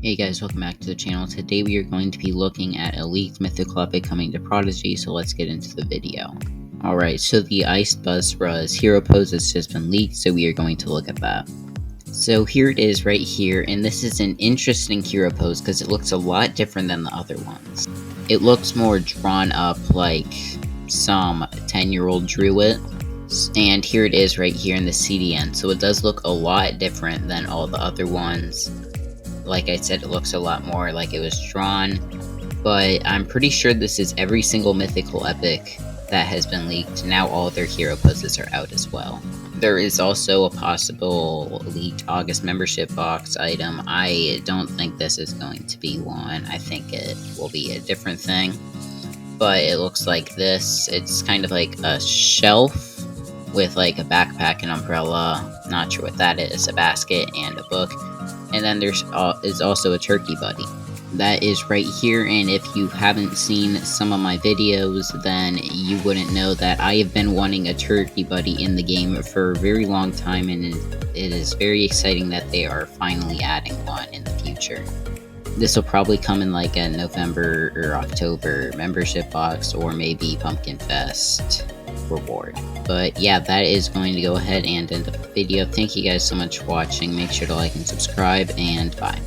Hey guys, welcome back to the channel. Today we are going to be looking at a leaked mythical epic coming to Prodigy, so let's get into the video. Alright, so the Ice Buzzra's hero pose has just been leaked, so we are going to look at that. So here it is right here, and this is an interesting hero pose because it looks a lot different than the other ones. It looks more drawn up like some 10-year-old drew it. And here it is right here in the CDN, so it does look a lot different than all the other ones. Like I said, it looks a lot more like it was drawn, but I'm pretty sure this is every single mythical epic that has been leaked. Now all their hero poses are out as well. There is also a possible leaked August membership box item. I don't think this is going to be one. I think it will be a different thing, but it looks like this. It's kind of like a shelf with like a backpack, an umbrella, not sure what that is, a basket, and a book. And then there is also a turkey buddy. That is right here, and if you haven't seen some of my videos, then you wouldn't know that I have been wanting a turkey buddy in the game for a very long time, and it is very exciting that they are finally adding one in the future. This will probably come in like a November or October membership box, or maybe Pumpkin Fest reward. But yeah, that is going to go ahead and end the video. Thank you guys so much for watching. Make sure to like and subscribe, and bye.